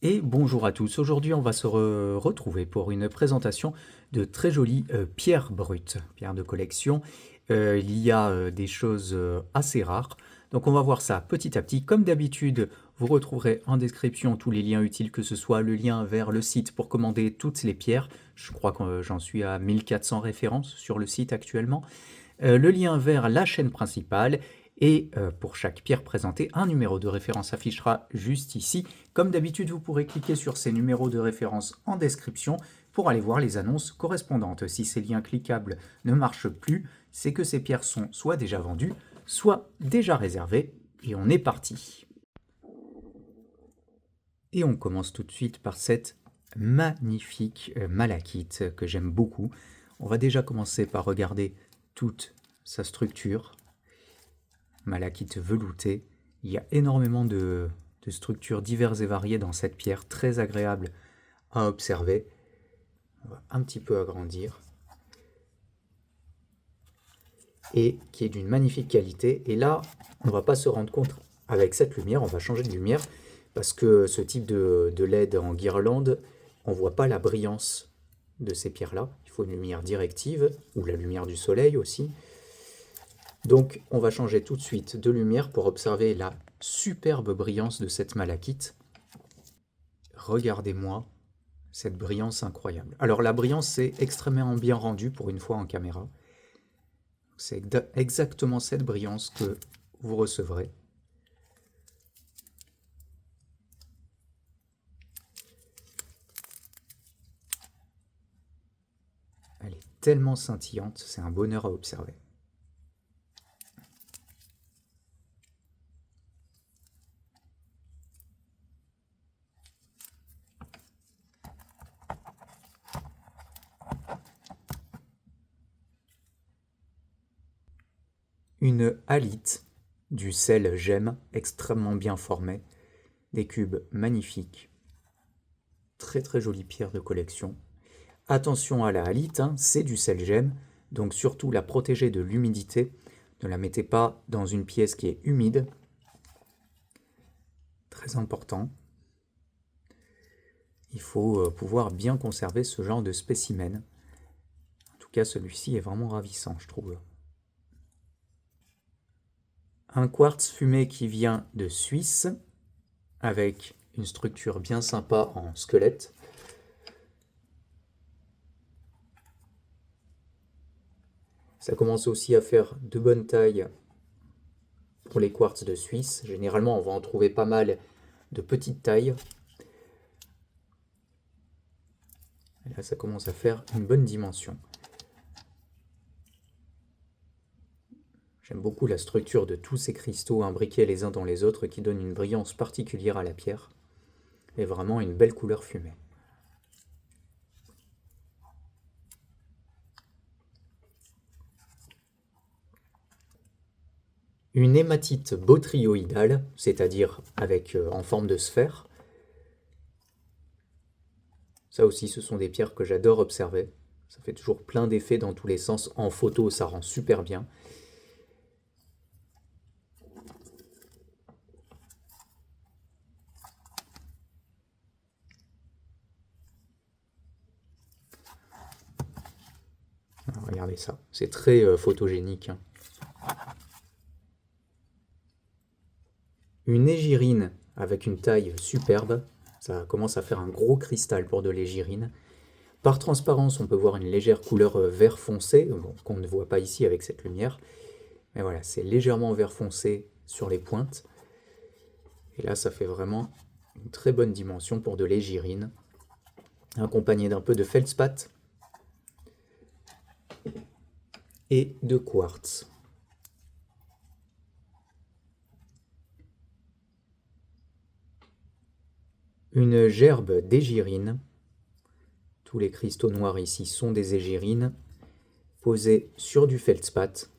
Et bonjour à tous. Aujourd'hui, on va se retrouver pour une présentation de très jolies pierres brutes, pierres de collection. Il y a des choses assez rares. Donc on va voir ça petit à petit. Comme d'habitude, vous retrouverez en description tous les liens utiles, que ce soit le lien vers le site pour commander toutes les pierres. Je crois que j'en suis à 1400 références sur le site actuellement. Le lien vers la chaîne principale et pour chaque pierre présentée, un numéro de référence affichera juste ici. Comme d'habitude, vous pourrez cliquer sur ces numéros de référence en description pour aller voir les annonces correspondantes. Si ces liens cliquables ne marchent plus, c'est que ces pierres sont soit déjà vendues, soit déjà réservées, et on est parti. Et on commence tout de suite par cette magnifique malachite que j'aime beaucoup. On va déjà commencer par regarder toute sa structure. Malachite velouté. Il y a énormément de structures diverses et variées dans cette pierre, très agréable à observer. On va un petit peu agrandir. Et qui est d'une magnifique qualité. Et là, on ne va pas se rendre compte avec cette lumière, on va changer de lumière, parce que ce type de LED en guirlande, on ne voit pas la brillance de ces pierres-là. Il faut une lumière directive, ou la lumière du soleil aussi. Donc on va changer tout de suite de lumière pour observer la superbe brillance de cette malachite. Regardez-moi cette brillance incroyable. Alors la brillance, c'est extrêmement bien rendu pour une fois en caméra. C'est exactement cette brillance que vous recevrez. Elle est tellement scintillante, c'est un bonheur à observer. Une halite, du sel gemme extrêmement bien formé, des cubes magnifiques, très très jolie pierre de collection. Attention à la halite, hein, c'est du sel gemme, donc surtout la protéger de l'humidité. Ne la mettez pas dans une pièce qui est humide. Très important. Il faut pouvoir bien conserver ce genre de spécimen. En tout cas, celui-ci est vraiment ravissant, je trouve. Un quartz fumé qui vient de Suisse, avec une structure bien sympa en squelette. Ça commence aussi à faire de bonnes tailles pour les quartz de Suisse. Généralement, on va en trouver pas mal de petites tailles. Et là, ça commence à faire une bonne dimension. J'aime beaucoup la structure de tous ces cristaux imbriqués les uns dans les autres qui donnent une brillance particulière à la pierre et vraiment une belle couleur fumée. Une hématite botryoïdale, c'est-à-dire en forme de sphère. Ça aussi, ce sont des pierres que j'adore observer. Ça fait toujours plein d'effets dans tous les sens. En photo, ça rend super bien. Alors, regardez ça, c'est très photogénique. Hein. Une égyrine avec une taille superbe. Ça commence à faire un gros cristal pour de l'égyrine. Par transparence, on peut voir une légère couleur vert foncé, bon, qu'on ne voit pas ici avec cette lumière. Mais voilà, c'est légèrement vert foncé sur les pointes. Et là, ça fait vraiment une très bonne dimension pour de l'égyrine, accompagné d'un peu de feldspath et de quartz. Une gerbe d'égyrine. Tous les cristaux noirs ici sont des égyrines posés sur du feldspath,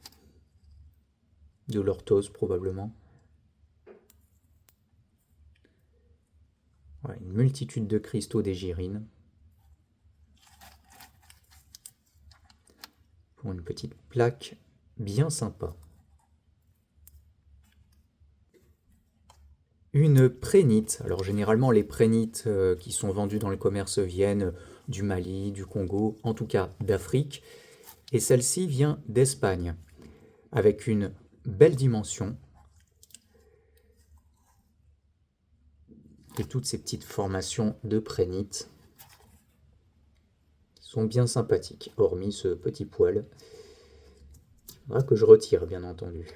de l'orthose probablement. Voilà, une multitude de cristaux d'égyrine pour une petite plaque bien sympa. Une prénite. Alors généralement les prénites qui sont vendues dans le commerce viennent du Mali, du Congo, en tout cas d'Afrique. Et celle-ci vient d'Espagne, avec une belle dimension. Et toutes ces petites formations de prénite sont bien sympathiques, hormis ce petit poil. Il faudra que je retire, bien entendu.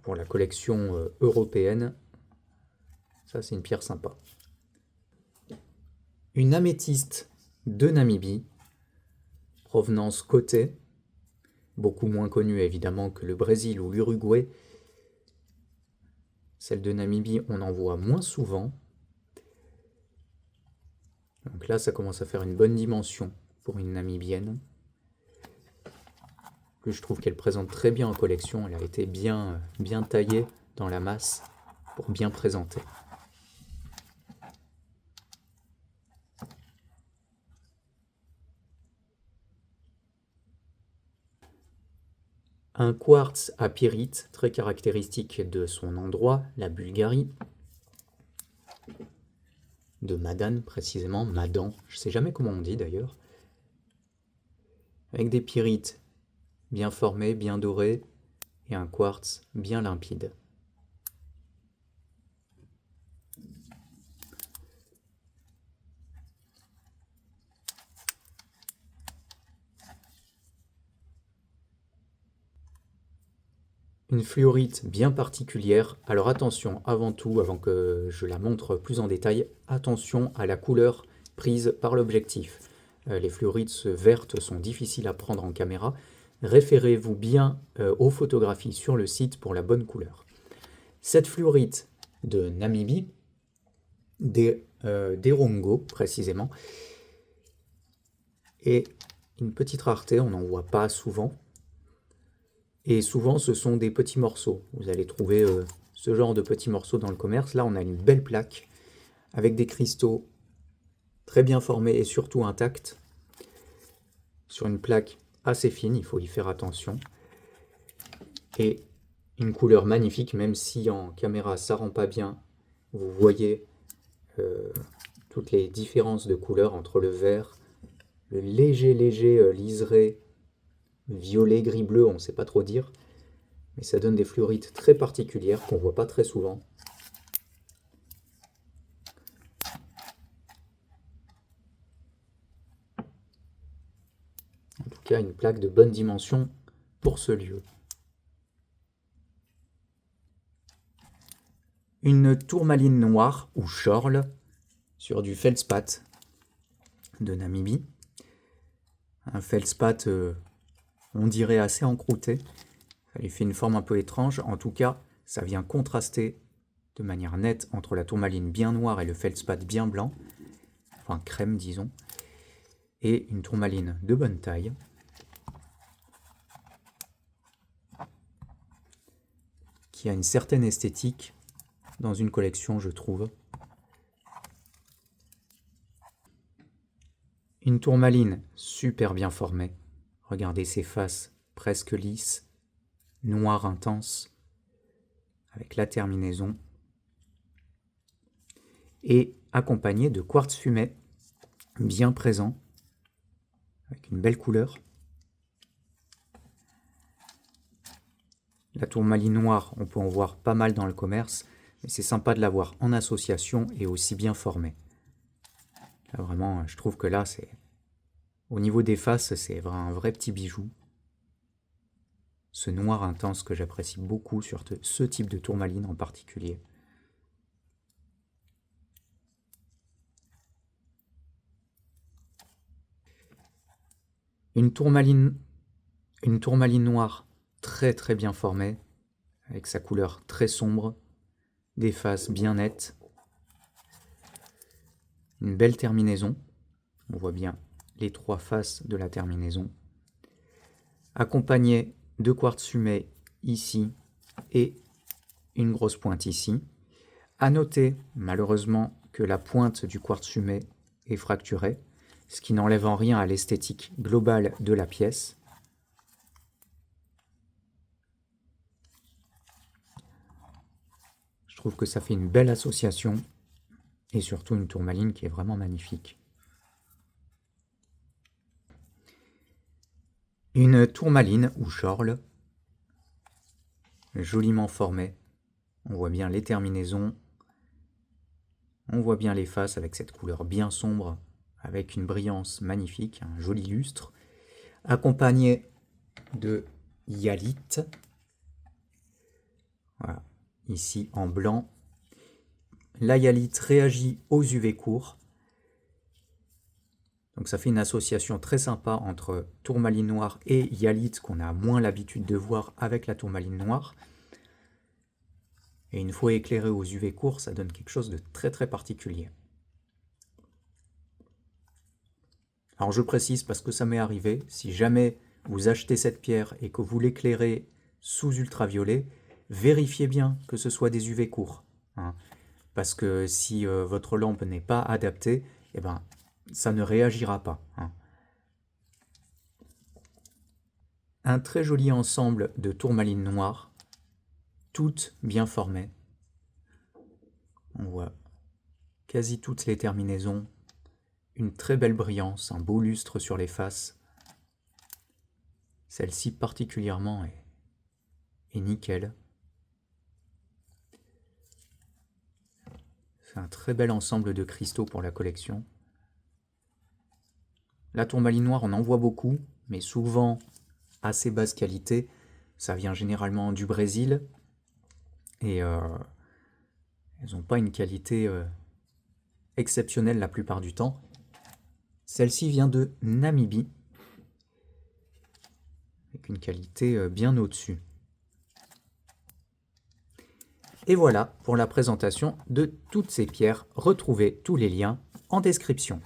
Pour la collection européenne, ça c'est une pierre sympa. Une améthyste de Namibie, provenance côté, beaucoup moins connue évidemment que le Brésil ou l'Uruguay. Celle de Namibie, on en voit moins souvent. Donc là, ça commence à faire une bonne dimension pour une namibienne. Que je trouve qu'elle présente très bien en collection. Elle a été bien taillée dans la masse pour bien présenter. Un quartz à pyrite, très caractéristique de son endroit, la Bulgarie. De Madan précisément, Madan, je ne sais jamais comment on dit d'ailleurs. Avec des pyrites bien formés, bien dorés, et un quartz bien limpide. Une fluorite bien particulière. Alors attention, avant tout, avant que je la montre plus en détail, attention à la couleur prise par l'objectif. Les fluorites vertes sont difficiles à prendre en caméra. Référez-vous bien aux photographies sur le site pour la bonne couleur. Cette fluorite de Namibie, d'Erongo précisément, est une petite rareté, on n'en voit pas souvent. Et souvent, ce sont des petits morceaux. Vous allez trouver ce genre de petits morceaux dans le commerce. Là, on a une belle plaque avec des cristaux très bien formés et surtout intacts. Sur une plaque assez fine, il faut y faire attention. Et une couleur magnifique, même si en caméra, ça rend pas bien. Vous voyez toutes les différences de couleurs entre le vert, le léger liseré, violet, gris, bleu, on ne sait pas trop dire. Mais ça donne des fluorites très particulières qu'on ne voit pas très souvent. En tout cas, une plaque de bonne dimension pour ce lieu. Une tourmaline noire ou chorle sur du feldspath de Namibie. Un feldspath, on dirait assez encrouté. Ça lui fait une forme un peu étrange. En tout cas, ça vient contraster de manière nette entre la tourmaline bien noire et le feldspath bien blanc. Enfin, crème, disons. Et une tourmaline de bonne taille. Qui a une certaine esthétique dans une collection, je trouve. Une tourmaline super bien formée. Regardez ses faces presque lisses, noir intense, avec la terminaison, et accompagnée de quartz fumé, bien présent, avec une belle couleur. La tourmaline noire, on peut en voir pas mal dans le commerce, mais c'est sympa de l'avoir en association et aussi bien formée. Là, vraiment, je trouve que là, c'est au niveau des faces, c'est un vrai petit bijou. Ce noir intense que j'apprécie beaucoup sur ce type de tourmaline en particulier. Une tourmaline noire très très bien formée, avec sa couleur très sombre, des faces bien nettes, une belle terminaison, on voit bien les trois faces de la terminaison, accompagnée de quartz fumé ici et une grosse pointe ici. À noter malheureusement que la pointe du quartz fumé est fracturée, ce qui n'enlève en rien à l'esthétique globale de la pièce. Je trouve que ça fait une belle association et surtout une tourmaline qui est vraiment magnifique. Une tourmaline ou chorle, joliment formée. On voit bien les terminaisons, on voit bien les faces avec cette couleur bien sombre, avec une brillance magnifique, un joli lustre, accompagné de hyalite. Voilà, ici en blanc. La hyalite réagit aux UV courts. Donc ça fait une association très sympa entre tourmaline noire et hyalite qu'on a moins l'habitude de voir avec la tourmaline noire. Et une fois éclairé aux UV courts, ça donne quelque chose de très très particulier. Alors je précise parce que ça m'est arrivé, si jamais vous achetez cette pierre et que vous l'éclairez sous ultraviolet, vérifiez bien que ce soit des UV courts. Hein, parce que si votre lampe n'est pas adaptée, eh ben, ça ne réagira pas. Hein. Un très joli ensemble de tourmalines noires, toutes bien formées. On voit quasi toutes les terminaisons, une très belle brillance, un beau lustre sur les faces. Celle-ci particulièrement est nickel. C'est un très bel ensemble de cristaux pour la collection. La tourmaline noire, on en voit beaucoup, mais souvent assez basse qualité. Ça vient généralement du Brésil et elles n'ont pas une qualité exceptionnelle la plupart du temps. Celle-ci vient de Namibie, avec une qualité bien au-dessus. Et voilà pour la présentation de toutes ces pierres. Retrouvez tous les liens en description.